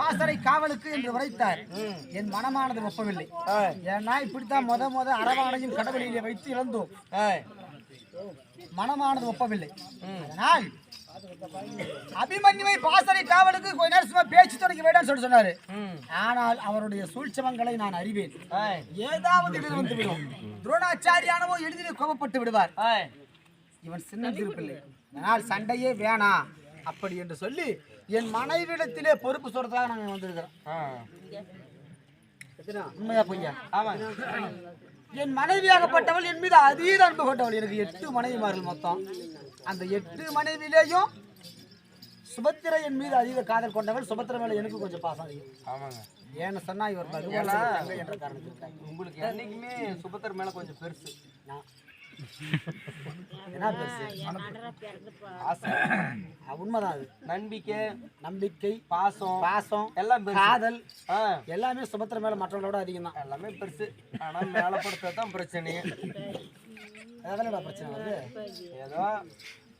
பாசறை காவலுக்கு என்று உரைத்தார். என் மனமானது ஒப்பவில்லை. ஏன்னா இப்படித்தான் முத அரவானையும் கடவுளிலே வைத்து இழந்தோம். மனமானது ஒப்பவில்லை. அதனால் அபிமன்யுவை பாசறை காவலுக்கு கொஞ்ச நேரம் சும்மா பேச்சு தொடங்கி வேண்டாம்னு சொல்லி சொன்னாரு. ஆனால் அவருடைய சூழ்ச்சமங்களை நான் அறிவேன். ஏதாவது இதில் வந்து விடும். துரோணாச்சாரியானவோ எளிதில் கோபப்பட்டு விடுவார். இவன் சின்ன திருப்பில்லை. அதனால் சண்டையே வேணாம் அப்படி என்று சொல்லி என் மனைவிடத்திலே பொறுப்பு சொல்றதுக்காக நாங்கள் வந்திருக்கிறோம். உண்மையா பொய்யா? ஆமா. என் மனைவியாகப்பட்டவள் என் மீது அதீத அன்பு கொண்டவள். எனக்கு 8 மனைவிமார்கள் மொத்தம். அந்த 8 மனைவியிலேயும் சுபத்திரை என் மீது அதீத காதல் கொண்டவள். சுபத்திரை மேல எனக்கு கொஞ்சம் பாசம் அதிகம். ஆமாங்க. ஏன்னு சொன்னா இவர் என்ற காரணத்துக்கு உங்களுக்கு என்னைக்குமே சுபத்திரை மேல கொஞ்சம் பெருசு. என்ன பெருசு? உண்மைதான். அது நம்பிக்கை பாசம் எல்லாம் காதல் எல்லாமே சுபத்திரை மேல மற்றவங்களோட அதிகம் தான். எல்லாமே பெருசு. ஆனா மேலப்படுத்தான் பிரச்சனையே. அதனால பிரச்சனை வருது. ஏதோ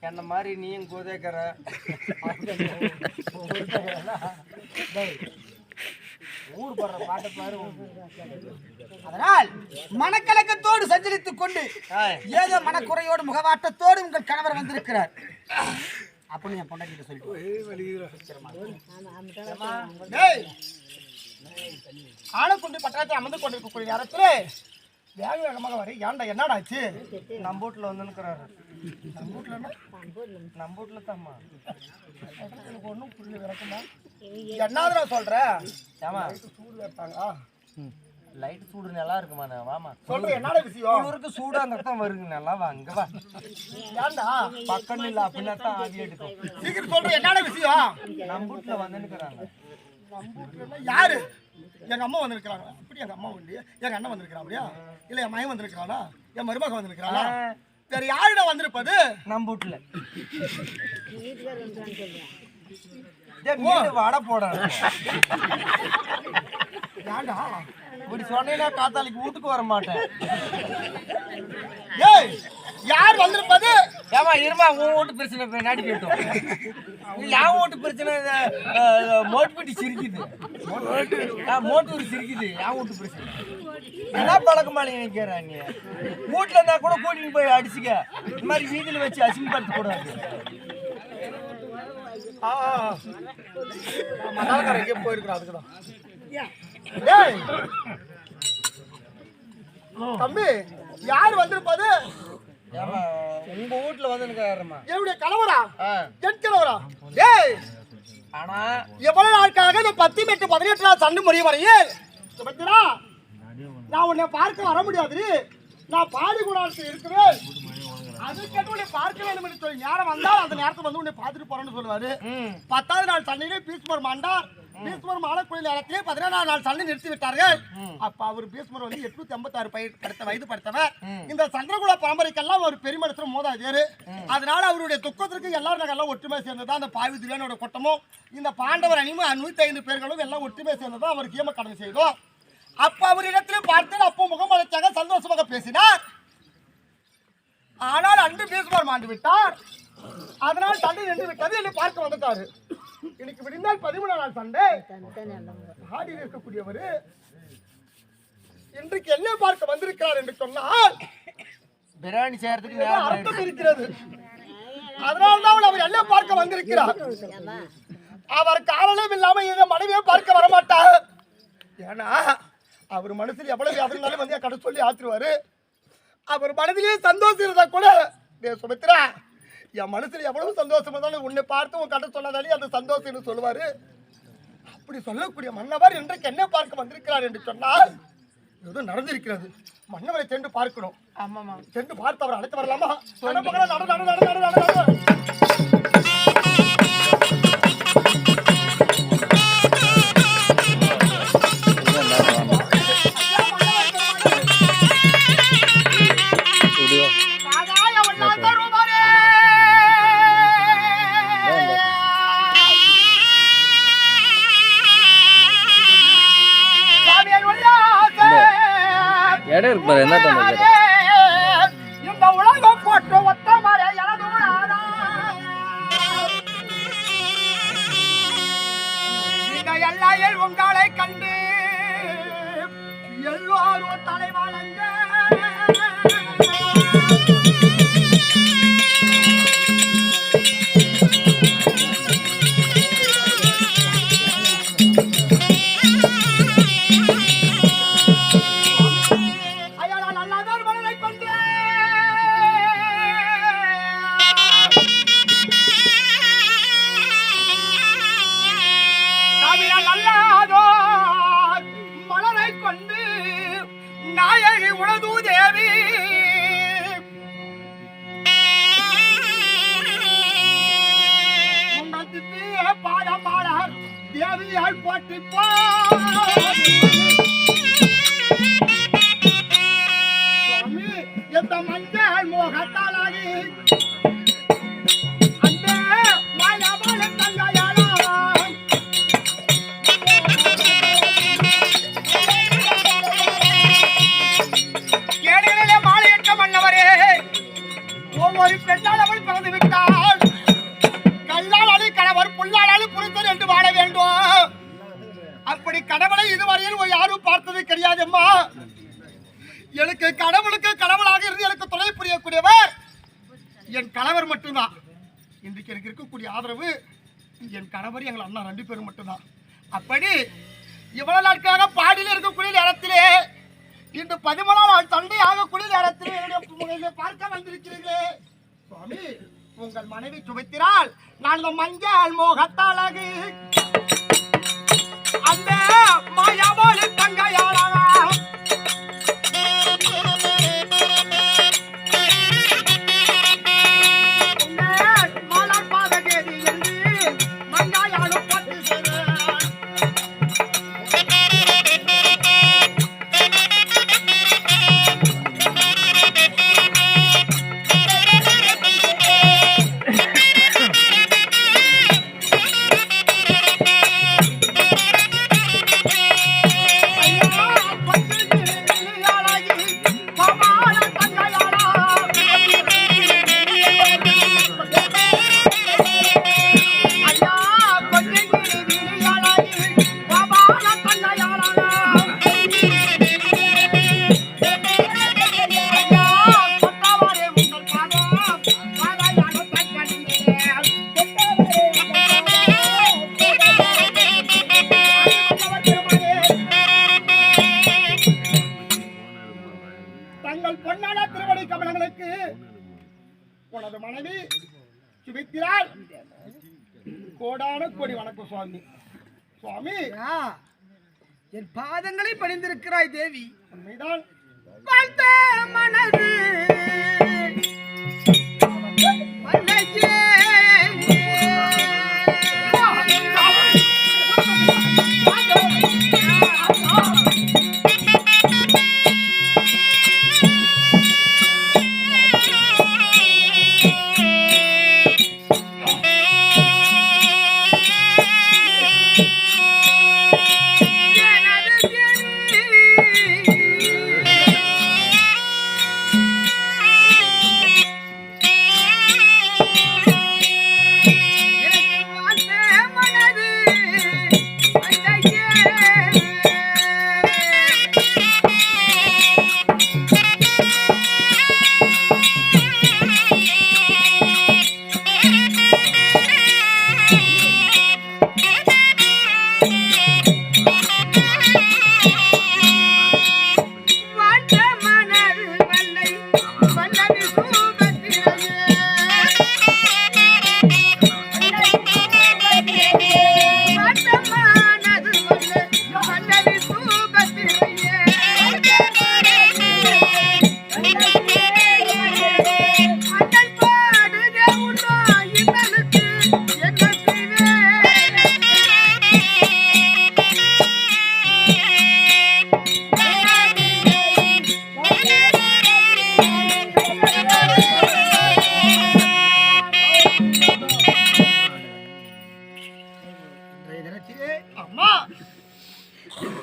என்ன மாதிரி நீயும் கோதேக்கிற ஊர் போடுற பாட்டை பாரு. அதனால் மனக்கலக்கத்தோடு சஞ்சரித்துக் கொண்டு ஏதோ மனக்குறையோடு முகவாட்டத்தோடு உங்கள் கணவர் வந்திருக்கிறார் அப்படின்னு என் பொண்டாட்டிட்ட சொல்லிட்டு ஆனக்குண்டு பட்டணத்தில் அமர்ந்து கொண்டிருக்கக்கூடிய நேரத்தில் வேக வேகமாக வர ஏன்டா என்னடாச்சு? நம்ம வீட்டில் வந்து நிற்கிறாரு. நம்ம வீட்டில் தான்மா. எனக்கு ஒன்றும் புரியல விளக்குமா? என்னது நான் சொல்கிறேன். ஏமா சூடு வைப்பாங்க. லைட் சூடு நல்லா இருக்குமா? வாமா சொல்கிறேன். என்னடா விஷயம்? ஊருக்கு சூடு அங்கே தான் வருங்க. நல்லா வா அங்கே வா. ஏன்டா பக்கம் இல்லை அப்படின்னா தான் ஆதி எடுக்கும். சீக்கிரம் சொல்கிறேன். என்னடா விஷயம்? நம்ம வீட்டில் வந்து நிற்கிறாங்க. நம்ம வீட்டில் யாரு? எங்கள் அம்மா வந்திருக்கிறாங்க. அப்படி எங்கள் அம்மா வந்து எங்கள் அண்ணன் வந்திருக்கிறா அப்படியா? இல்லை என் மகன் வந்திருக்கிறானா? என் மருமக வந்திருக்கிறானா? வேற யாருடா வந்திருப்பது? நம்ம வீட்டில் வட போட ஏண்டா இப்படி சொன்னீங்கன்னா காத்தாலிக்கு வீட்டுக்கு வர மாட்டேன். ஏய் யார் வந்திருப்பது? ஏமா இருமா உன் வீட்டு பிரச்சனை நாடி போயிட்டோம். என் வீட்டு பிரச்சனை மோட்டுப்பட்டி சிரிக்குது. மோட்டூர் சிரிக்குது. என் வீட்டு பிரச்சனை என்ன பழக்கமாளிங்க நிற்கிறா? நீ வீட்டில் இருந்தால் கூட கூட்டின்னு போய் அடிச்சுக்க. இந்த மாதிரி வீதியில் வச்சு அசிங்கப்படுத்த கூடாது. மணால்காரங்க போயிருக்கிறோம். அதுக்குதான் தம்பி யார் வந்திருப்பது? உங்க வீட்டுல வந்து என்னுடைய கணவரா? என் கணவரா? ஏய் ஆனா எவ்வளவு நாட்களாக இந்த 10 8 18 நாள் சண்டை முறைய வரையே நான் உன்னை பார்க்க வர முடியாது. நான் பாடி கூட இருக்கிறேன். அதுக்கேட்டு உன்னை பார்க்க வேண்டும் என்று சொல்லி நேரம் வந்தால் அந்த நேரத்தை வந்து உன்னை பார்த்துட்டு போறேன்னு சொல்லுவாரு. 10வது நாள் சண்டையிலே பீஸ்மர் மாண்டார். பீஸ்மர் மாலக்குழி நேரத்திலே 14வது நாள் சண்டை நிறுத்தி விட்டார்கள். அப்ப அவர் பீஸ்மர் வந்து 856 வயது படுத்தவர். இந்த சந்திரகுல பரம்பரைக்கெல்லாம் ஒரு பெருமடத்துல மோதாதேரு. அதனால அவருடைய துக்கத்திற்கு எல்லாரும் நாங்கள் எல்லாம் ஒற்றுமை சேர்ந்ததான் அந்த பாவி திவ்யானோட கூட்டமும் இந்த பாண்டவர் அணியும் 105 பேர்களும் எல்லாம் ஒற்றுமை சேர்ந்ததான் அவருக்கு ஏம கடமை செய்தோம். அப்ப அவரிடத்திலே பார்த்து அப்போ முகமலைச்சாக சந்தோஷமாக பேசினார். ஆனால் அன்று பீஸ்மர் மாண்டு விட்டார். அதனால் சண்டை நின்று விட்டது. என்னை பார்க்க வந்துட்டாரு. இன்னைக்கு விடிந்தால் 13ஆம் நாள் சண்டை ஆடி இருக்கக்கூடியவர் இன்றைக்கு என்ன பார்க்க வந்திருக்கிறார் என்று சொன்னால் பிரியாணி செய்யறதுக்கு அர்த்தம் இருக்கிறது. அதனால்தான் அவர் என்ன பார்க்க வந்திருக்கிறார். அவர் காரணம் இல்லாம எங்க மனைவியை பார்க்க வரமாட்டார். ஏன்னா அவர் மனசுல எவ்வளவு இருந்தாலும் வந்து கடை சொல்லி ஆத்துருவாரு. அவர் மனதிலேயே சந்தோஷம் இருந்தா கூட சுமித்ரா என் மனசுல எவ்வளவு சந்தோஷம் இருந்தாலும் உன்னை பார்த்து உன் கடை சொன்னதாலே அந்த சந்தோஷம்னு சொல்லுவாரு. அப்படி சொல்லக்கூடிய மன்னவர் இன்றைக்கு என்ன பார்க்க வந்திருக்கிறார் என்று சொன்னால் ஏதோ நடந்திருக்கிறது. மன்னவரை சென்று பார்க்கணும். ஆமாமா சென்று பார்த்து அவர் அழைத்து வரலாமா? இடம் இருக்கு பாரு. என்ன தம்பி இந்த உலகம் போட்டு ஒத்த மாதிரி நீங்க அல்லாதோ மலரை கொண்டு நாயகி உனது தேவி பாடமாளர் தேவியால் போட்டிப்போ சுவாமி எந்த மஞ்சள் மோகத்தாலாகி அந்த மாயாபால தங்கையாளாம் ஏழையிலே மாலையற்ற மன்னவரே ஒவ்வொரு பெண்ணால் அவள் பிறந்து விட்டாள். கல்லாளாலும் கணவர் புல்லாளாலும் புரிந்தது என்று வாழ வேண்டும். அப்படி கடவுளை இதுவரையில் யாரும் பார்த்தது கிடையாதும்மா. எனக்கு கடவுளுக்கு கடவுளாக இருந்து எனக்கு துணை புரியக்கூடியவர் என் கணவர் மட்டும்தான். இன்றைக்கு எனக்கு இருக்கக்கூடிய ஆதரவு என் கணவர் எங்கள் அண்ணா 2 பேரும் மட்டும்தான். அப்படி இவ்வளவு நாட்களாக பாடியில் இருக்கக்கூடிய நேரத்திலே இன்று 13ஆம் நாள் சண்டை ஆகக்கூடிய நேரத்திலே என்னுடைய பார்க்க வந்திருக்கிறீர்களே சுவாமி, உங்கள் மனைவி சுபத்திரால் நான் இந்த மஞ்சள் மோகத்தாளகு அந்த மாயாவோடு தங்கையாளாம் மலர் பாதகேதி என்று மங்காயாலும் பட்டு தங்கள் பொன்னான திருவடி கமலங்களுக்கு உனது மனைவி சுபித்திரால் கோடான கோடி வணக்கம் சுவாமி. சுவாமி, என் பாதங்களை பணிந்திருக்கிறாய் தேவி. உண்மைதான். வாழ்த்த மனது வல்லச்சே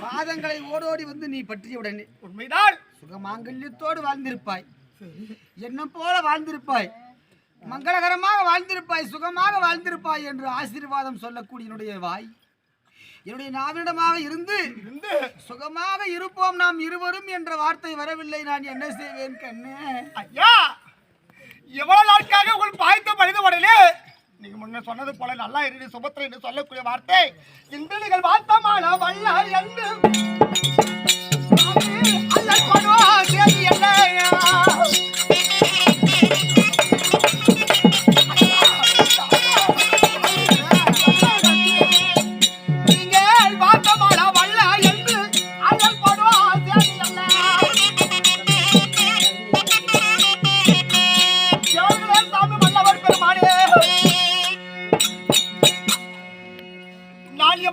பாதங்களை ஓடோடி வந்து நீ பற்றிய உடனே உண்மைதான். சுகமாங்கல்யத்தோடு வாழ்ந்திருப்பாய், எண்ணம் போல வாழ்ந்திருப்பாய், மங்களகரமாக வாழ்ந்திருப்பாய், சுகமாக வாழ்ந்திருப்பாய் என்று ஆசீர்வாதம் சொல்லக்கூடிய என்னுடைய வாய் என்னுடைய நாவினிடமாக இருந்து சுகமாக இருப்போம் நாம் இருவரும் என்ற வார்த்தை வரவில்லை. நான் என்ன செய்வேன் கண்ணே? ஐயா, எவ்வளவு நாட்காக உங்கள் பாய்த்த பணித உடனே நீங்க முன்ன சொன்னது போல நல்லா இருந்து சுபத்திரை என்று சொல்லக்கூடிய வார்த்தை இன்று நீங்கள் வார்த்தமான வல்லார் என்று நீங்கள்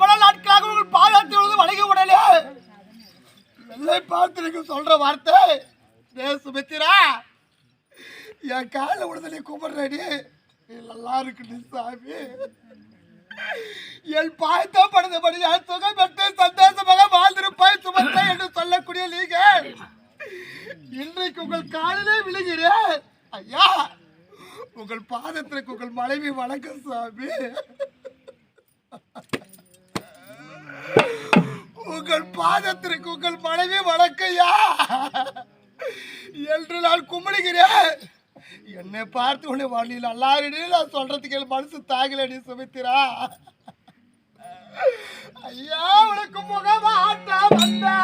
எவ்வளவு நாட்களாக உங்கள் பாதத்தில் வணங்கி உடனே வெள்ளை பார்த்து சொல்ற வார்த்தை சுமித்திரா என் காலில் விடுதலை கும்பிடுறடி நல்லா இருக்கு சாமி என் பாய்த்தப்படுத்தபடி சுகம் பெற்று சந்தோஷமாக வாழ்ந்திருப்பாய் சுமத்திரா என்று சொல்லக்கூடிய நீங்கள் இன்றைக்கு உங்கள் காலிலே விழுகிறேன் ஐயா. உங்கள் பாதத்திற்கு உங்கள் மனைவி வணக்கம் சாமி. உங்கள் பாதத்திற்கு உங்கள் மனைவி வணக்கையா என்று நான் கும்பிடுகிறேன். என்னை பார்த்து உன்னை வழியில் எல்லாரிடையும் நான் சொல்றதுக்கு என் மனசு தாகலடி சுமித்திரா. ஐயா உனக்கு முகமாட்டா வந்தா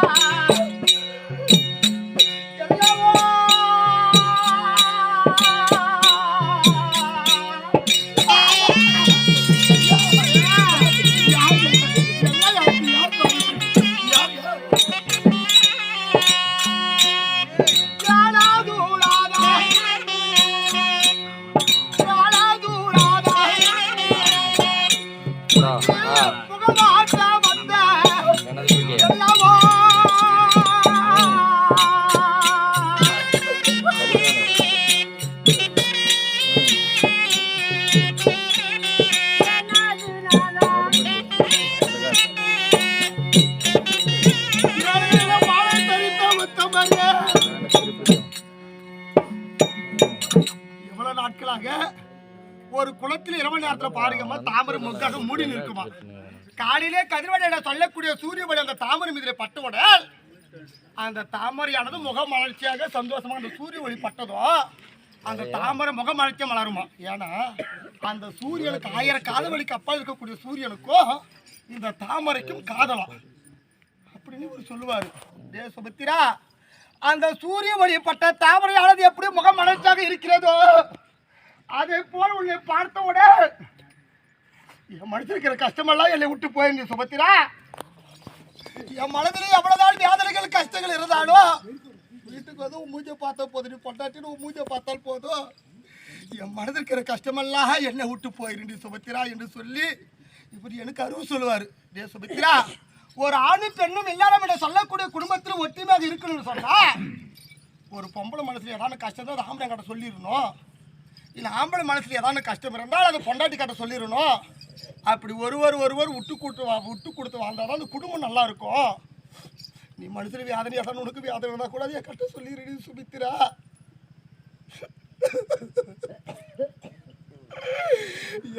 ஒரு குளத்தில் இரவு நேரத்தில் பாருங்கம்மா தாமரை முக்காக மூடி நிற்குமா. காலையிலே கதிர்வடையில சொல்லக்கூடிய சூரியபடி அந்த தாமரை மீதிலே பட்டவுடன் அந்த தாமரையானது முகம் மலர்ச்சியாக சந்தோஷமா அந்த சூரிய ஒளி பட்டதும் அந்த தாமரை முகம் மலர்ச்சியாக மலருமா. ஏன்னா அந்த சூரியனுக்கு 1000 காதவழிக்கு அப்பால் இருக்கக்கூடிய சூரியனுக்கும் இந்த தாமரைக்கும் காதலாம் அப்படின்னு ஒரு சொல்லுவாரு. சுமித்திரா அந்த சூரிய ஒளி பட்ட தாமரையானது எப்படி முகம் மலர்ச்சியாக இருக்கிறதோ அதே போல் உன்னை பார்த்தவுடன் என் மனசிருக்கிற கஷ்டமெல்லாம் என்னை விட்டு போயிருந்த சுபத்திரா. என் மனதில் எவ்வளவுதான் வேதனைகள் கஷ்டங்கள் இருந்தாலும் வீட்டுக்கு வந்து உன் மூஞ்சை பார்த்தா போதும், நீ பொண்டாட்டின்னு உன் மூஞ்சை பார்த்தால் போதும், என் மனதில் இருக்கிற கஷ்டமெல்லாம் என்னை விட்டு போயிருந்தி சுபத்திரா என்று சொல்லி இப்படி எனக்கு அறிவு சொல்லுவார். சுபத்திரா ஒரு ஆணும் பெண்ணும் எல்லாரும் சொல்லக்கூடிய குடும்பத்தில் ஒற்றுமையாக இருக்கணும்னு சொன்னா ஒரு பொம்பளை மனசுல ஏதாவது கஷ்டம் தான் அது ஆம்பளை கிட்ட சொல்லிடணும். இல்லை ஆம்பளை மனசுல ஏதாவது கஷ்டம் இருந்தால் அதை பொண்டாட்டி கிட்ட சொல்லிடணும். அப்படி ஒருவர் விட்டு கொடுத்து வாழ்ந்தாதான் அந்த குடும்பம் நல்லா இருக்கும். நீ மனுஷன வேதனை ஏதாவது உனக்கு வேதனை இருந்தால் கூட என் கட்ட சொல்லிடுடி சுமித்திரா.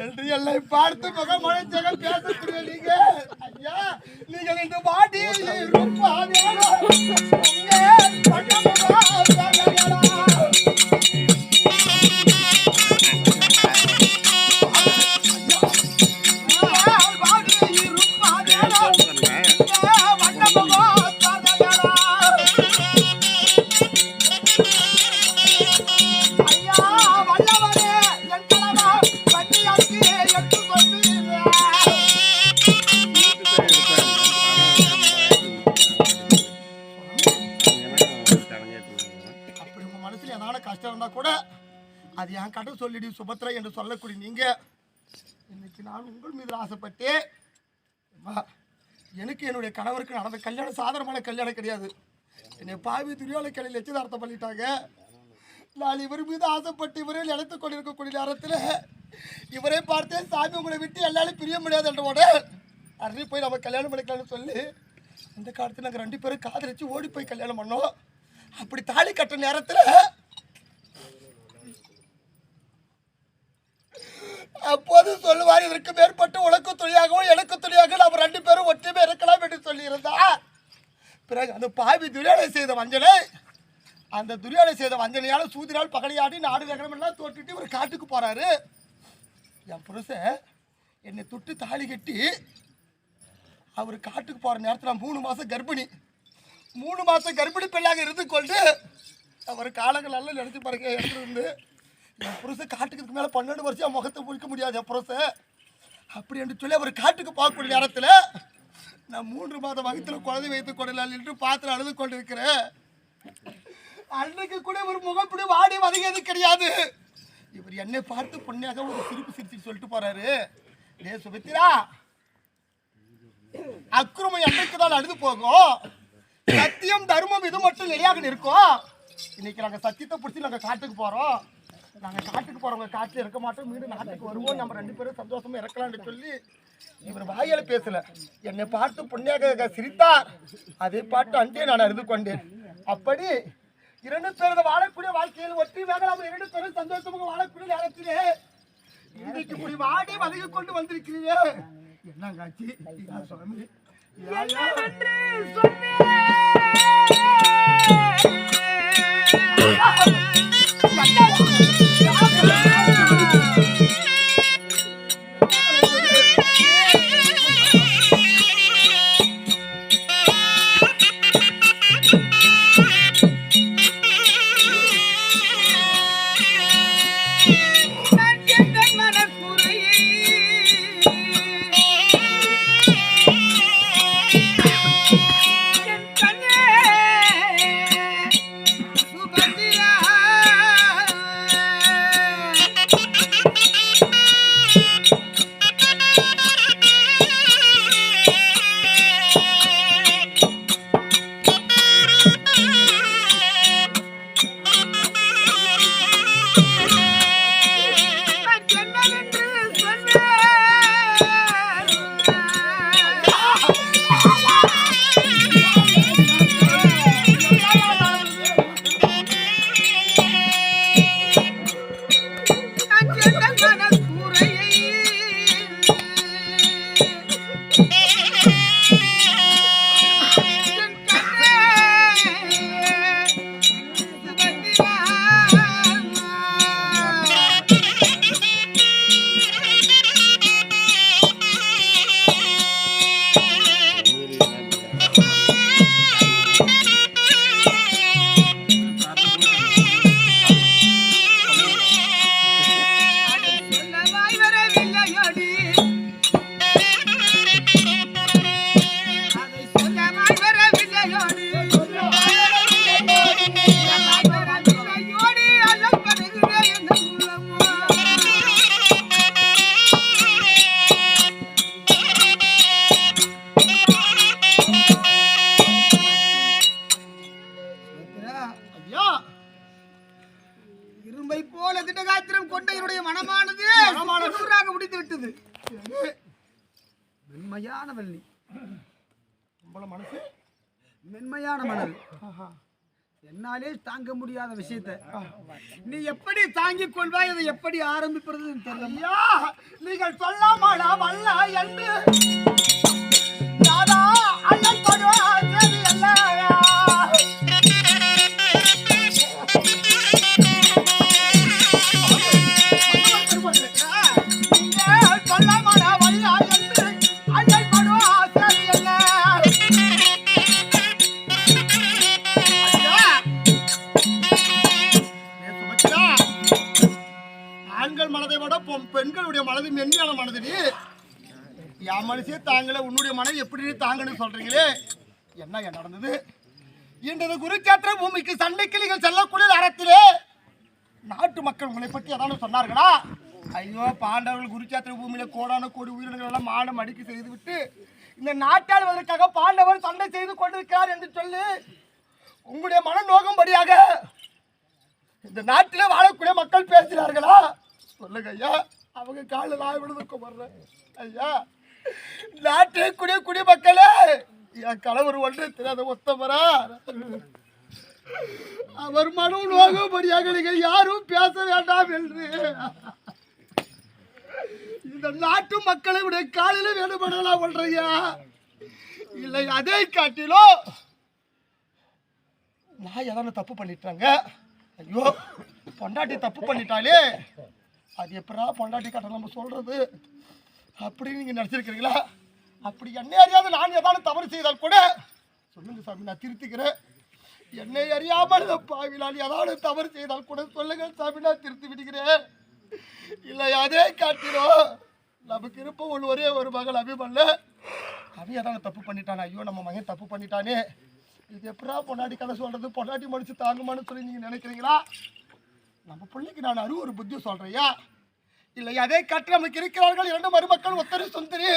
என்று எல்லை பார்த்து முகம் மழைச்சக பேசக்கூடிய நீங்க ஐயா நீங்கள் இந்த பாட்டி அது என் கட்ட சொல்லிடி சுபத்ரா என்று சொல்லக்கூடிய நீங்க இன்னைக்கு நான் உங்கள் மீது ஆசைப்பட்டு எனக்கு என்னுடைய கணவருக்கு நடந்த கல்யாணம் சாதாரணமான கல்யாணம் கிடையாது. என்னை பாவி துரியாலை கலையில் நிச்சயதார்த்தம் பண்ணிட்டாங்க. நான் இவர் மீது ஆசைப்பட்டு இவரே நினைத்து கொண்டிருக்கக்கூடிய நேரத்தில் இவரே பார்த்தேன் சாமி உங்களை விட்டு எல்லாரும் பிரிய முடியாது என்றோட அன்றைய போய் நம்ம கல்யாணம் பண்ணிக்கலாம்னு சொல்லி அந்த காலத்தில் நாங்கள் 2 பேரும் காதலிச்சு ஓடி போய் கல்யாணம் பண்ணோம். அப்படி தாலி கட்டுற நேரத்தில் அப்போது சொல்லுவார் இதற்கு மேற்பட்டு உனக்கு துணையாகவும் எனக்கு துணையாக நாம் 2 பேரும் ஒற்றுமை இருக்கலாம் என்று சொல்லியிருந்தா. பிறகு அந்த பாவி துரியாலை செய்த வஞ்சனை அந்த துரியாலை செய்த வஞ்சனையால் சூதினால் பகலையாடி நாடு நகரம் எல்லாம் தோற்றுட்டு ஒரு காட்டுக்கு போறாரு. என் புருஷன் என்னை தொட்டு தாலி கட்டி அவர் காட்டுக்கு போற நேரத்தில் 3 மாசம் கர்ப்பிணி 3 மாசம் கர்ப்பிணி பெண்ணாக இருந்து கொண்டு அவர் காலங்கள் எல்லாம் நினைச்சு பாருங்க எடுத்துருந்து என் புருஷன் காட்டுக்கு மேலே 12 வருஷம் முகத்தை முடிக்க முடியாது என் புருஷன் அப்படி என்று சொல்லி அவர் காட்டுக்கு போகக்கூடிய நேரத்தில் நான் 3 மாத வகுத்தில் குழந்தை வைத்து கொள்ளலாம் என்று பார்த்து அழுது கொண்டிருக்கிறேன். அன்றைக்கு கூட ஒரு முகப்படி வாடி வதங்கியது கிடையாது. இவர் என்னை பார்த்து பொண்ணையாக ஒரு சிரிப்பு சிரிச்சு சொல்லிட்டு போறாரு. சுமித்திரா அக்கிரமம் என்றைக்கு தான் அழுது போகும், சத்தியம் தர்மம் இது மட்டும் நிலையாக இருக்கும். இன்னைக்கு நாங்க சத்தியத்தை பிடிச்சி நாங்க காட்டுக்கு போறோம். நாங்க காட்டுக்கு போறவங்க காட்டுல இருக்க மாட்டோம், மீண்டும் நாட்டுக்கு வருவோம், நம்ம 2 பேரும் சந்தோஷமா இறக்கலாம்னு சொல்லி இவர் வாயால பேசல, என்னை பார்த்து புண்ணியாக சிரித்தார். அதை பார்த்து அண்டே நான் அறிந்து கொண்டேன். அப்படி 2 பேரும் வாழக்கூடிய வாழ்க்கையில் ஒற்றி வேகலாம் 2 பேரும் சந்தோஷமாக வாழக்கூடிய நேரத்திலே இன்னைக்கு இப்படி வாடி வதகி கொண்டு வந்திருக்கிறீங்க. என்னங்காச்சு சுவாமி? இரும்பை போல திடகாத்திரம் கொண்ட என்னுடைய மனமானது முடித்து விட்டது. மென்மையான வள்ளி, மனசு மென்மையான மணல், என்னாலே தாங்க முடியாத விஷயத்தை நீ எப்படி தாங்கிக் கொள்வாய், அதை எப்படி ஆரம்பிப்பது தெரியலையா? நீங்கள் சொல்லாமடா வல்ல என்று யாரா அண்ணன் படுவாது அல்லையா? சொல்லாமடா வல்ல என்று அண்ணன் படுவாது அல்ல. ஆண்கள் மனதை விட பெண்களுடைய மனது மென்மையான மனது. என் மனசே தாங்களே, உன்னுடைய மனம் எப்படி தாங்கன்னு சொல்றீங்களே, என்ன நடந்தது? இன்றைய குருச்சேத்திர பூமிக்கு சண்டைக்கு நீங்கள் செல்லக்கூடிய நேரத்திலே நாட்டு மக்கள் உங்களை பற்றி ஏதாவது சொன்னார்களா? ஐயோ, பாண்டவர்கள் குருச்சேத்திர பூமியில கோடான கோடி உயிரினங்கள் எல்லாம் மானம் அடிக்கி செய்து விட்டு இந்த நாட்டாளுவதற்காக பாண்டவர் சண்டை செய்து கொண்டிருக்கிறார் என்று சொல்லி உங்களுடைய மன நோகும்படியாக இந்த நாட்டிலே வாழக்கூடிய மக்கள் பேசுகிறார்களா? சொல்லுங்க ஐயா. அவங்க காலில் நான் விழுதுக்கு வர்றேன் ஐயா. நாட்டிலே குடிமக்களே, என் கணவர் ஒன்று தெரியாத ஒத்தவரா, அவர் மனம் நோகும்படியாக நீங்கள் யாரும் பேச வேண்டாம் என்று இந்த நாட்டு மக்களை விட காலில் வேணுபடலாம் ஒன்றையா இல்லை. அதை காட்டிலும் நான் எதாவது தப்பு பண்ணிட்டாங்க. ஐயோ, பொண்டாட்டி தப்பு பண்ணிட்டாலே அது எப்படா பொண்டாட்டி கட்ட நம்ம சொல்றது அப்படின்னு நீங்க நினைச்சிருக்கிறீங்களா? அப்படி என்னை அறியாத நான் ஏதாவது தவறு செய்தால் கூட சொல்லுங்க சாமி, நான் திருத்திக்கிறேன். என்னை அறியாமல் பாவிலால் ஏதாவது தவறு செய்தால் கூட சொல்லுங்க சாமி, நான் திருத்தி விடுகிறேன். இல்லை அதே காட்டிடும் நமக்கு இருப்ப ஒரே ஒரு மகள் அபிமல்ல, அவன் ஏதாவது தப்பு பண்ணிட்டானே. ஐயோ, நம்ம மகன் தப்பு பண்ணிட்டானே, இது எப்படா பொண்டாட்டி கதை சொல்றது, பொண்டாட்டி மடிச்சு தாங்குமான்னு சொல்லி நீங்க நினைக்கிறீங்களா? நம்ம பிள்ளைக்கு நான் ஒரு புத்தி சொல்றையா? இல்லை அதே கட்டு நமக்கு இருக்கிறார்கள் 2 மருமக்கள், ஒத்தரு சுந்தரி.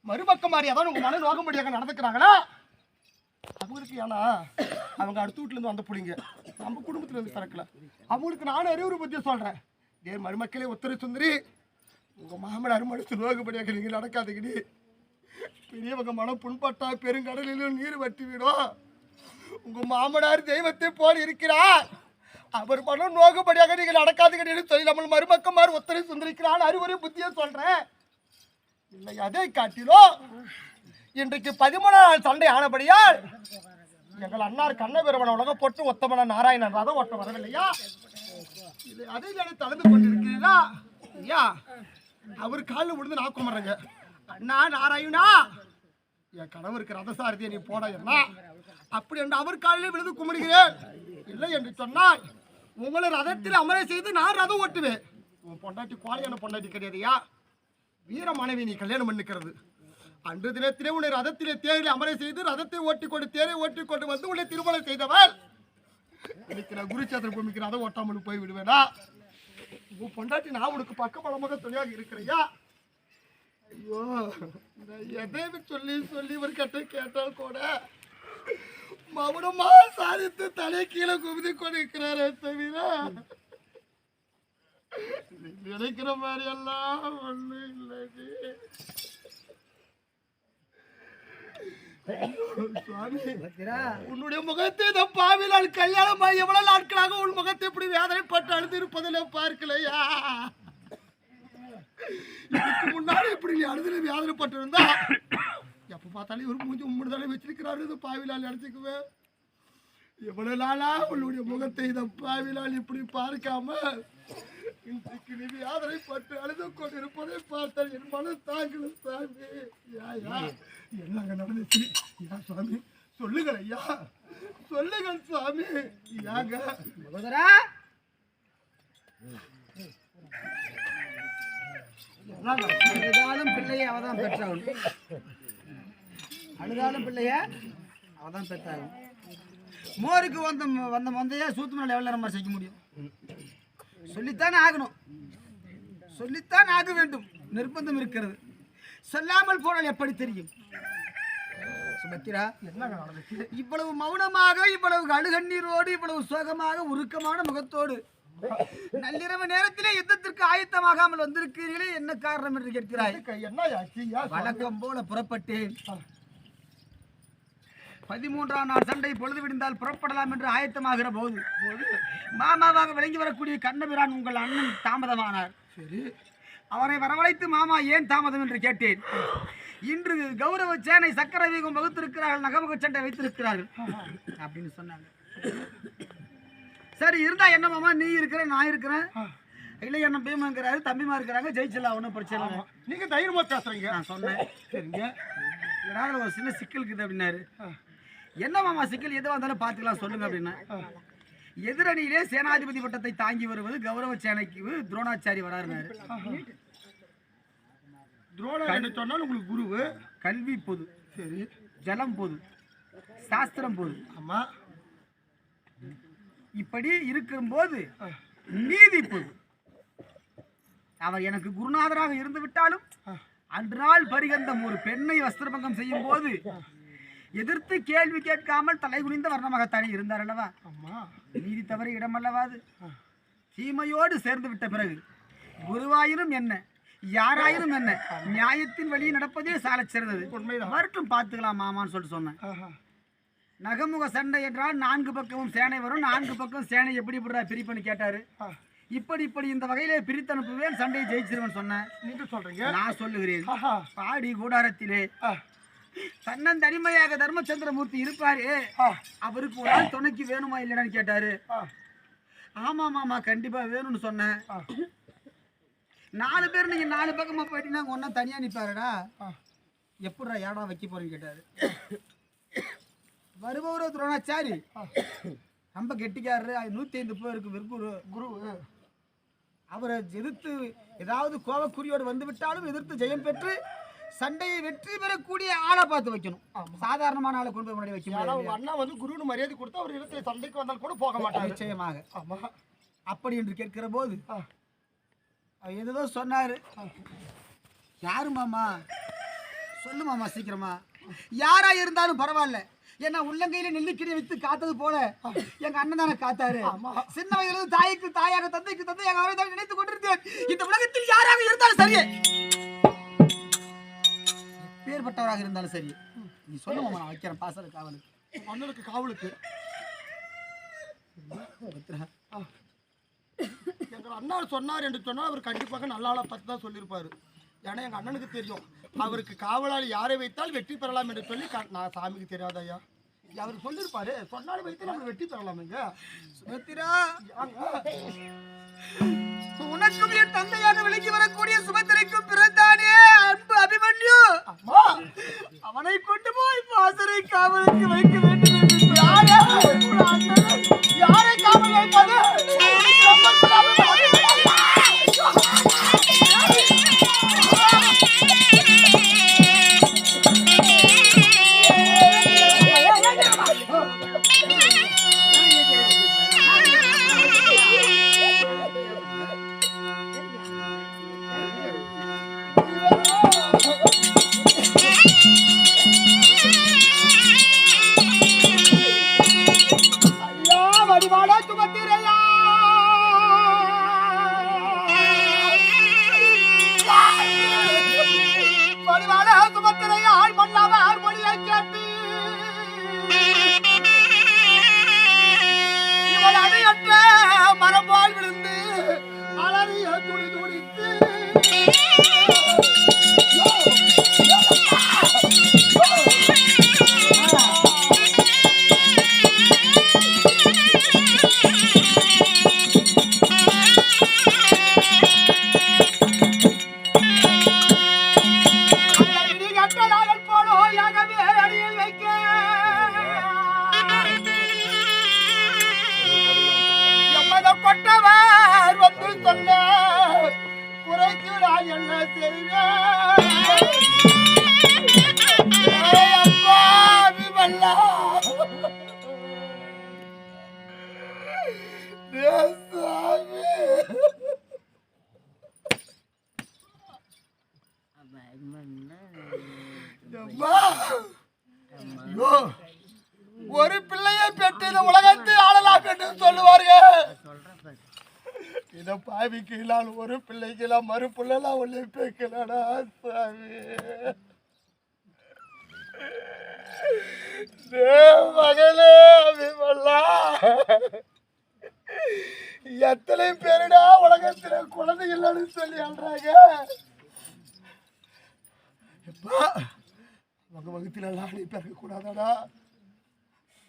மறுபக்கம் மாதிரி ஏதாவது உங்க மன நோக்கும்படியாக நடந்துக்கிறாங்களா அவங்களுக்கு ஏன்னா அவங்க அடுத்த வீட்டுல இருந்து வந்த பிடிங்க நம்ம குடும்பத்துல இருந்து பிறக்கல அவங்களுக்கு நானும் அறிவுரை பத்தி சொல்றேன் டே மருமக்களே உத்தர சுந்தரி உங்க மாமனார் மனசு நோக்கும்படியாக நீங்க நடக்காதுங்கடி பெரியவங்க மனம் புண்பட்டா பெருங்கடலிலும் நீர் வட்டி விடும் உங்க மாமனார் தெய்வத்தை போல் இருக்கிறார் அவர் மனம் நோக்கும்படியாக நீங்க நடக்காதுங்கன்னு சொல்லி நம்ம மருமக்கமார் ஒத்தரை சுந்தரிக்கிறான் அறிவுரை புத்தியை சொல்றேன் இல்லை அதை காட்டிலும் இன்றைக்கு 13 நாள் சண்டை ஆனபடியால் எங்கள் அண்ணார் கண்ணபெருமன உலக போட்டு ஒத்தமன நாராயணன் ரதம் ஓட்ட வரவில்லையா இது அதை நினைத்து தளர்ந்து கொண்டிருக்கிறீர்களா ஐயா அவர் காலில் விழுந்து நான் கும்பிட்றேங்க அண்ணா நாராயணா என் கணவருக்கு ரதசாரதியை நீ போட என்ன அப்படி என்று அவர் காலிலே விழுந்து கும்பிடுகிறேன் இல்லை என்று சொன்னால் உங்களை ரதத்தில் அமர செய்து நான் ரதம் ஓட்டுவேன் உன் பொண்டாட்டி கோழையான பொண்டாட்டி கிடையாதுயா வீர மனைவி நீ கல்யாணம் பண்ணிக்கிறது அன்று தினத்திலே உன்னை ரதத்திலே தேரில் அமர செய்து ரதத்தை ஓட்டிக்கொண்டு தேரை ஓட்டிக்கொண்டு வந்து உன்னை திருமணம் செய்தவள் இன்னைக்கு நான் குருச்சேத்திர பூமிக்கு ரதம் ஓட்டாமல் போய் விடுவேனா உன் பொண்டாட்டி நான் உனக்கு பக்கபலமாக துணையாக இருக்கிறையா ஐயோ எதை சொல்லி சொல்லி ஒரு கட்ட கேட்டால் கூட மௌனமா சாதித்து தலை கீழே குவிதி கொண்டிருக்கிறாரே தவிர நினைக்கிற மாதிரி எல்லாம் ஒண்ணு இல்லடி சுவாமி உன்னுடைய முகத்தை இந்த பாவிலால் கல்யாணம் எவ்வளவு நாட்களாக உன் முகத்தை இப்படி வேதனைப்பட்டு அழுது இருப்பதில் பார்க்கலையா இதுக்கு முன்னாடி இப்படி நீ அழுதுல வேதனைப்பட்டு இருந்தா எப்ப பார்த்தாலும் ஒரு மூஞ்சி உம்முடுதாலே வச்சிருக்கிறாரு இந்த பாவிலால் நினைச்சுக்குவேன் எவ்வளவு நாளா உன்னுடைய முகத்தை இந்த பாவிலால் இப்படி பார்க்காம இன்றைக்கு நீ வேதனைப்பட்டு அழுது கொண்டிருப்பதை பார்த்தால் என் மன தாங்கல சாமி யா என்னங்க நடந்துச்சு யா சுவாமி சொல்லுங்கள் ஐயா சொல்லுங்கள் சுவாமி யாங்க மகோதரா அழுதாலும் பிள்ளையை அவதான் பெற்றாகும் அழுதாலும் பிள்ளைய அவதான் பெற்றாகும் மோருக்கு வந்த மந்தையா சூத்து மேல எவ்வளவு நம்ம செய்ய முடியும் சொல்லித்தான் ஆகணும் சொல்லித்தான் ஆக வேண்டும் நிர்பந்தம் இருக்கிறது சொல்லாமல் போனால் எப்படி தெரியும் சுபத்திரா இவ்வளவு மௌனமாக இவ்வளவு அழுகண்ணீரோடு இவ்வளவு சோகமாக உருக்கமான முகத்தோடு நள்ளிரவு நேரத்திலே யுத்தத்திற்கு ஆயத்தமாகாமல் வந்திருக்கிறீர்களே என்ன காரணம் என்று கேட்கிறாய் வழக்கம் போல புறப்பட்டேன் 13ஆம் நாள் சண்டை பொழுது விடிந்தால் புறப்படலாம் என்று ஆயத்தமாகிற போது மாமாவாக விளங்கி வரக்கூடிய கண்ணபிரான் உங்கள் அண்ணன் தாமதமானார் சரி அவரை வரவழைத்து மாமா ஏன் தாமதம் என்று கேட்டேன் இன்று கௌரவ சேனை சக்கர வீகம் வகுத்திருக்கிறார்கள் நகமுக சண்டை வைத்திருக்கிறார்கள் அப்படின்னு சொன்னாங்க சரி இருந்தா என்ன மாமா நீ இருக்கிற நான் இருக்கிறேன் இல்லை என்ன பீமாங்கிறாரு தம்பிமா இருக்கிறாங்க ஜெயிச்சலாம் ஒன்றும் பிரச்சனை இல்லை நீங்க தைரியமா பேசுறீங்க நான் சொன்னேன் சரிங்க ஏதாவது ஒரு சின்ன சிக்கல் இருக்குது அப்படின்னாரு என்ன மாமா சிக்கல் எதுவாக இருந்தாலும் பார்த்துக்கலாம் சொல்லுங்க அப்படின்னா எதிரணியிலே சேனாதிபதி பட்டத்தை தாங்கி வருவது கௌரவ சேனைக்கு துரோணாச்சாரி வராருனாரு துரோணாச்சாரி சொன்னால் உங்களுக்கு குருவு கல்வி பொது சரி ஜலம் பொது சாஸ்திரம் பொது ஆமா இப்படி இருக்கும்போது நீதி பொது அவர் எனக்கு குருநாதராக இருந்து விட்டாலும் அன்று நாள் பரிகந்தம் ஒரு பெண்ணை வஸ்திரபங்கம் செய்யும் போது எதிர்த்து கேள்வி கேட்காமல் தலை குனிந்த வர்ணமாகத்தானே இருந்தார் அல்லவா நீதி தவறு இடமல்லவாது தீமையோடு சேர்ந்து விட்ட பிறகு குருவாயினும் என்ன யாராயினும் என்ன நியாயத்தின் வழியில் நடப்பதே சால சிறந்தது வரட்டும் பார்த்துக்கலாம் மாமான்னு சொல்லிட்டு சொன்னேன் நகமுக சண்டை என்றால் 4 பக்கமும் சேனை வரும் 4 பக்கம் சேனை எப்படி பிரிப்பன்னு கேட்டாரு இப்படி இந்த வகையிலே பிரித்து அனுப்புவேன் சண்டையை ஜெயிச்சிருவேன் சொன்னேன் நீங்க சொல்றீங்க நான் சொல்லுகிறேன் பாடி கூடாரத்திலே தன்னன் தனிமையாக தர்மச்சந்திரமூர்த்தி இருப்பாரு அவருக்கு ஒரு ஆள் துணைக்கு வேணுமா இல்லைன்னு கேட்டாரு ஆமா மாமா கண்டிப்பா வேணும்னு சொன்னேன் 4 பேர் நீங்க 4 பக்கமா போயிட்டீங்கன்னா ஒன்னா தனியா நிப்பாருடா எப்படா ஏடா வைக்க போறேன்னு கேட்டாரு வருபவரோ துரோணாச்சாரி ரொம்ப கெட்டிக்காரரு 105 பேருக்கு குரு அவரை எதிர்த்து ஏதாவது கோபக்குறியோடு வந்து விட்டாலும் எதிர்த்து ஜெயம் பெற்று சண்டையை வெற்றி பெறக்கூடிய ஆளை பார்த்து வைக்கணும் சாதாரணமான ஆளை கொண்டு போய் முன்னாடி வைக்கணும் அண்ணா வந்து குருன்னு மரியாதை கொடுத்தா அவர் இடத்துல சண்டைக்கு வந்தால் கூட போக மாட்டார் நிச்சயமாக அப்படி என்று கேட்கிற போது ஏதோ சொன்னாரு யாரு மாமா சொல்லு மாமா சீக்கிரமா. யாரா இருந்தாலும் பரவாயில்ல, ஏன்னா உள்ளங்கையில நெல்லிக்கீரை வித்து காத்தது போல எங்க அண்ணன் தானே காத்தாரு. சின்ன வயதுல தாய்க்கு தாயாக தந்தைக்கு தந்தையாக அவரை தான் நினைத்துக் கொண்டிருந்தேன். இந்த உலகத்தில் யாராக இருந்தாலும் சரி, பேர்பட்டவராக இருந்தாலும் சரி, நீ சொல்லு மாமா, நான் வைக்கிறேன் பாசல காவலுக்கு, அண்ணனுக்கு காவலுக்கு. எங்க அண்ணா சொன்னார் என்று சொன்னால் அவர் கண்டிப்பாக நல்ல ஆளை பார்த்து தான் சொல்லியிருப்பாரு. ஏன்னா எங்க அண்ணனுக்கு தெரியும் அவருக்கு காவலாளி யாரை வைத்தால் வெற்றி பெறலாம் என்று சொல்லி. நான் சாமிக்கு தெரியாத ஐயா, அவருக்கு சொல்லியிருப்பாரு. சொன்னாலும் வைத்து நம்ம வெற்றி பெறலாமுங்க. சுபத்திரா, உனக்கும் என் தந்தையாக விளங்கி வரக்கூடிய சுபத்திரைக்கும் பிறந்தானே அன்பு அபிமன்யு, அவனை கொண்டு போய் பாசறை காவலுக்கு வைக்க வேண்டும் என்று யாரை காவல் வைப்பது? மரபால் விழுந்து அலறிய துடி துடித்து கொட்டவர் வந்து சொல்ல குறைக்கு நான் என்ன செய்வேன்? அப்பா விமல்லா, ஒரு பிள்ளையை பெற்று இந்த உலகத்தை ஆளலாம் என்று சொல்லுவார்கள். இத பாவிக்கு இல்லால் ஒரு பிள்ளைக்கு எல்லாம் மறு பிள்ளைலாம் ஒண்ணு பேக்கலடா சாமி. மகளே அபிமல்லா, எத்தனை பேருடா உலகத்துல குழந்தை இல்லைன்னு சொல்லி அல்றாங்க. உங்க வகுத்துல எல்லாம் நீ பிறக்க கூடாதாடா,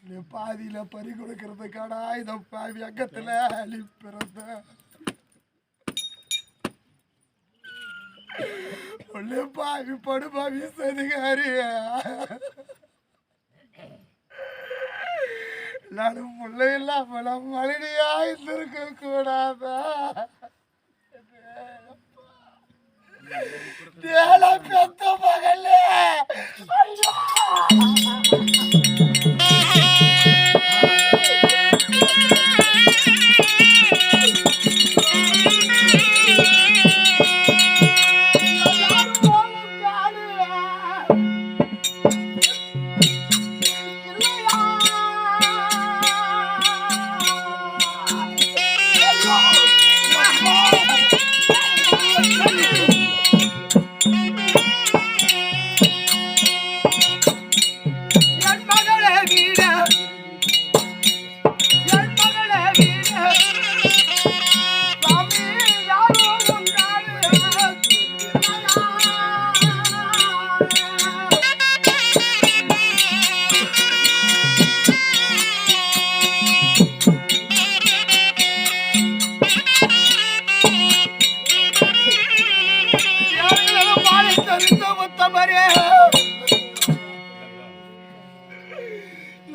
நீ பாதியில பறி கொடுக்கறதுக்காடா இத பாவி அங்கத்துல அழி பிறந்த. ஒண்ணு பாவி படுபாவி சதிகாரிய நானும் பிள்ளை இல்லாம மறுபடியா இருந்திருக்க கூடாதா? பெத்த மகளே,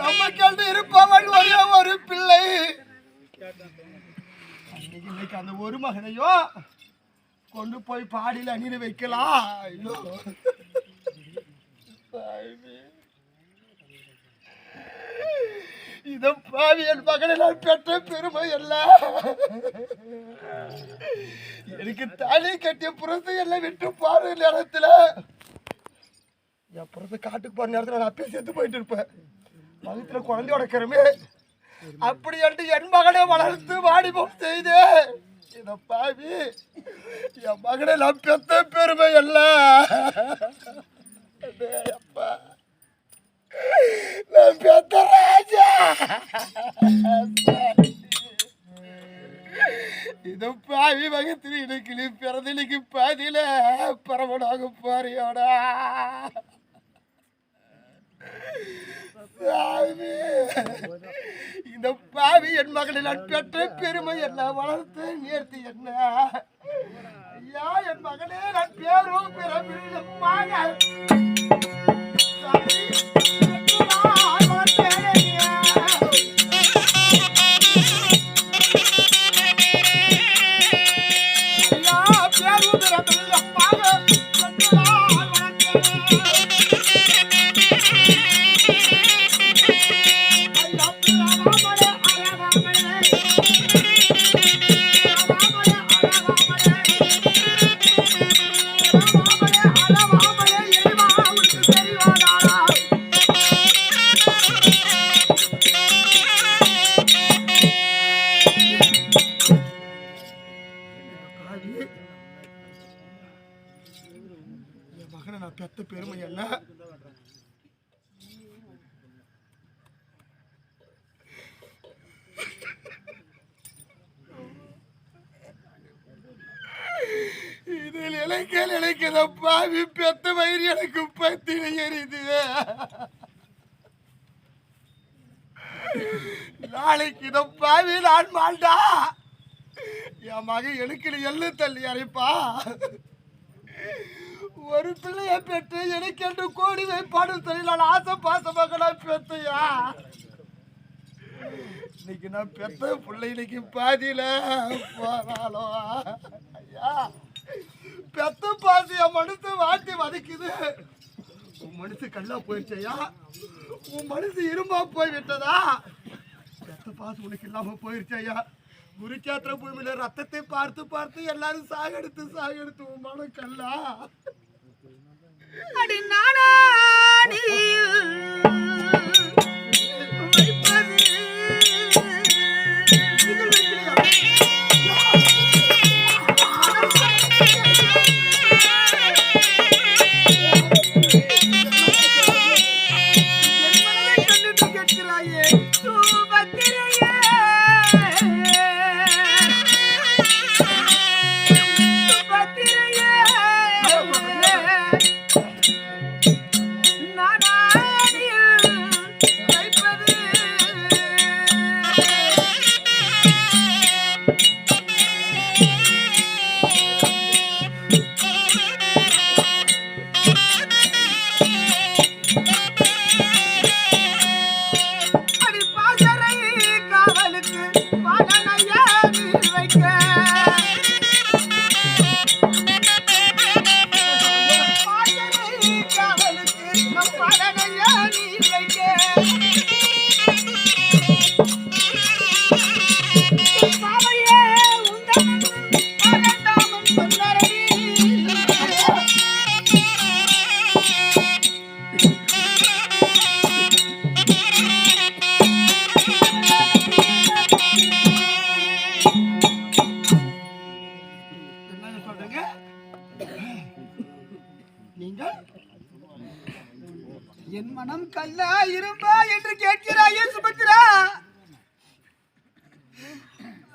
நமக்கு இருப்பவன் ஒரே ஒரு பிள்ளை. இன்னைக்கு அந்த ஒரு மகனையோ கொண்டு போய் பாடியில் அணிந்து வைக்கலாம். இத பாவி என் மகனை நான் பெற்ற பெருமை அல்ல. எனக்கு தாலி கட்டிய புறத்தை எல்லாம் விட்டு பாரு நேரத்துல என் பிறந்த காட்டுக்கு போற நேரத்தில் நான் அப்பயே செத்து போயிட்டு இருப்பேன். வகுத்துல குழந்தையோட கருமே அப்படி என்று என் மகனை வளர்த்து வாடிபோம் செய்து இத பாவி என் மகனை நான் பெத்த பெருமை அல்ல. அப்பா நான் பெத்த ராஜா. இது பாவி வகுத்து இன்னைக்கு பிறந்தனைக்கு பாதியில பரவனாக பாரியோடா. இந்த பாவி என் மகளை நான் பெற்ற பெருமை என்ன வளர்த்து நேர்த்தி என்ன. ஐயா என் மகனே நான் பேரும் பிறப்பில் மகனை நான் பெத்த பெருமை என்ன. இதில் இலைக்கத பாவி பெத்த வயிறு எனக்கு பத்தின எரியுது. நாளைக்கு இத பாவி நான் மாண்டா என் மகன் எனக்கு எள்ளு தள்ளி அரைப்பா. ஒரு பிள்ளைய பெற்று எனக்கு என்று கோடி வைப்பாடு சொல்லி நான் ஆசை பாசமாக நான் பெத்தையா. இன்னைக்கு நான் பெத்த பிள்ளை இன்னைக்கு பாதியில போறாளோ. ஐயா பெத்த பாசி என் மனசு வாட்டி வதைக்குது. உன் மனசு கல்லா போயிடுச்சையா, உன் மனசு இரும்பா போய் விட்டதா. பெத்த பாசு உனக்கு இல்லாம போயிடுச்சையா. குருச்சேத்திர பூமியில ரத்தத்தை பார்த்து பார்த்து எல்லாரும் சாகெடுத்து உன் மனம் கல்லா. அடி நாடாடி என் மனம் கல்லா இரும்பா என்று கேட்கிறாயே சுபத்திரா.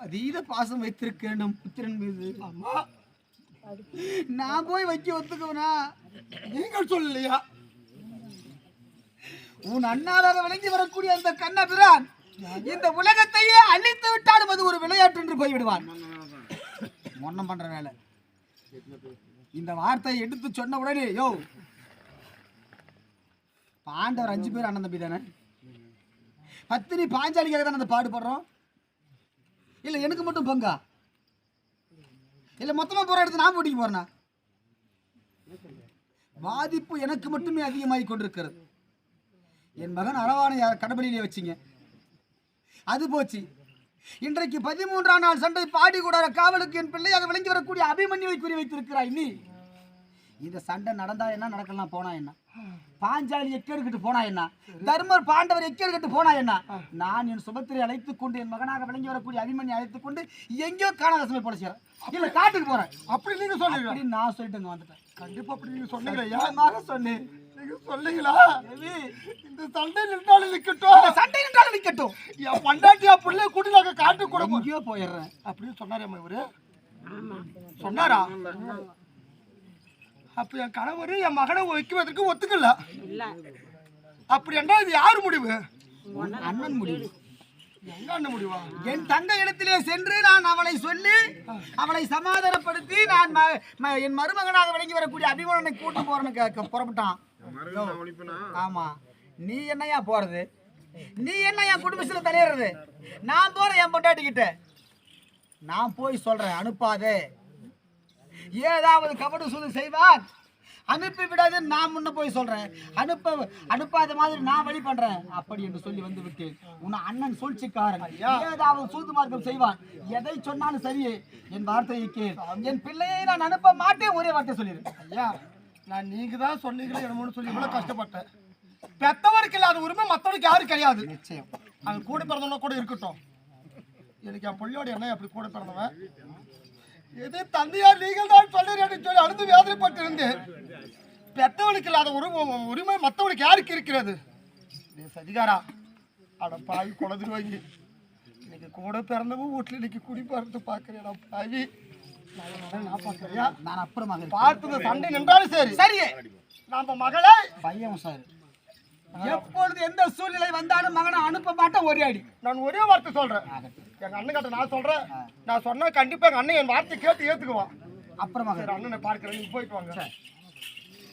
அதீத பாசம் வைத்திருக்கேன் நம் புத்திரன் மீது. அம்மா நான் போய் வைக்க ஒத்துக்குவனா? நீங்கள் சொல்லலையா? உன் அண்ணாதாக விளங்கி வரக்கூடிய அந்த கண்ணபிரான் இந்த உலகத்தையே அழித்து விட்டாலும் அது ஒரு விளையாட்டு என்று போய்விடுவான். ஒன்னம் பண்ற வேலை. இந்த வார்த்தையை எடுத்து சொன்ன உடனே யோ பாண்டவர் 5 பேர் அண்ணன் தம்பி தானே, பத்தினி பாஞ்சாலிக்காக தானே அந்த பாடுபடுறோம். இல்லை எனக்கு மட்டும் பங்கா? இல்லை மொத்தமாக போகிற இடத்துல நான் போட்டிக்கு போறேனா? பாதிப்பு எனக்கு மட்டுமே அதிகமாகி கொண்டிருக்கிறது. என் மகன் அரவானை கடவுளிலே வச்சிங்க, அது போச்சு. இன்றைக்கு 13ஆம் நாள் சண்டை பாடி கூட காவலுக்கு என் பிள்ளையாக விளங்கி வரக்கூடிய அபிமன்யுவை குறி வைத்திருக்கிறாய். நீ இந்த சண்டை நடந்தா என்ன, நடக்கலாம் போனா என்ன, பாஞ்சாலி எக்கெடுக்கிட்டு போனா என்ன, தர்மர் பாண்டவர் எக்கெடுக்கிட்டு போனா என்ன, நான் என் சுபத்திரை அழைத்துக் கொண்டு என் மகனாக விளங்கி வரக்கூடிய அபிமன்யை அழைத்துக் கொண்டு எங்கேயோ காணாதசமே போல செய்யறேன், இல்ல காட்டுக்கு போறேன் அப்படி நீங்க சொல்லுங்க. அப்படின்னு நான் சொல்லிட்டு இங்க வந்துட்டேன். கண்டிப்பா அப்படி நீங்க சொன்னீங்களா? ஏமாக சொன்னேன். நீங்க சொல்லுங்களா? இந்த சண்டை நின்றாலும் நிக்கட்டும், இந்த சண்டை நின்றாலும் நிக்கட்டும், என் பண்டாட்டியா பிள்ளை கூட்டி நாங்க காட்டுக்கு கூட எங்கேயோ போயிடுறேன் அப்படின்னு சொன்னாரேம்மா இவரு. சொன்னாரா? அப்ப என் கணவர் என் மகனை வைக்குவதற்கு ஒத்துக்கல. அப்படி என்றால் இது யாரு முடிவு? அண்ணன் முடிவு. எங்க அண்ணன் முடிவா? என் தங்க இடத்திலே சென்று நான் அவளை சொல்லி அவளை சமாதானப்படுத்தி நான் என் மருமகனாக விளங்கி வரக்கூடிய அபிமன்யனை கூட்டு போறேன்னு புறப்பட்டான். ஆமா, நீ என்னையா போறது, நீ என்ன என் குடும்பத்துல தலையிடுறது, நான் போறேன் என் பொண்டாட்டிக்கிட்ட, நான் போய் சொல்றேன் அனுப்பாதே, ஏதாவது கபடு சூது செய்வான், அனுப்பி விடாது, நான் முன்ன போய் சொல்றேன், அனுப்பாத மாதிரி நான் வழி பண்றேன் அப்படி என்று சொல்லி வந்து விட்டேன். உன் அண்ணன் சூழ்ச்சிக்காரன், ஏதாவது சூது மார்க்கம் செய்வான், எதை சொன்னாலும் சரியே, என் வார்த்தையை கேள், என் பிள்ளையை நான் அனுப்ப மாட்டேன், ஒரே வார்த்தை சொல்லிடு. ஐயா, நான் நீங்க தான் சொன்னீங்களே என்னமோன்னு சொல்லி இவ்வளவு கஷ்டப்பட்டேன். பெத்தவருக்கு இல்லாத உரிமை மத்தவனுக்கு யாரும் கிடையாது. நிச்சயம் அவன் கூட பிறந்தவன கூட இருக்கட்டும், எனக்கு என் பிள்ளையோட என்ன அப்படி கூட பிறந்தவன், எது தந்தையார் நீங்கள் தான் சொல்லுறேன்னு சொல்லி அழுது வேதனைப்பட்டு இருந்தேன். பெத்தவனுக்கு இல்லாத உரிமை மற்றவனுக்கு யாருக்கு இருக்கிறது? சதிகாரா, அட பாவி குழந்தைங்க, இன்னைக்கு கூட பிறந்தவன் வீட்டுல இன்னைக்கு குடி பிறந்து பாக்குறேன் பாவி. நான் பாக்குறியா? நான் அப்புறமாக பார்த்து சண்டை நின்றாலும் சரி சரியே, நம்ம மகளை பையன் சார் எப்பொழுது எந்த சூழ்நிலை வந்தாலும் மகனை அனுப்ப மாட்டேன் ஒரே அடி. நான் ஒரே வார்த்தை சொல்றேன், எங்க அண்ணன் கிட்ட நான் சொல்றேன், நான் சொன்னா கண்டிப்பா எங்க அண்ணன் என் வார்த்தை கேட்டு ஏத்துக்குவான். அப்புறமாக சரி, அண்ணனை பார்க்கிறேன், நீங்க போயிட்டு வாங்க.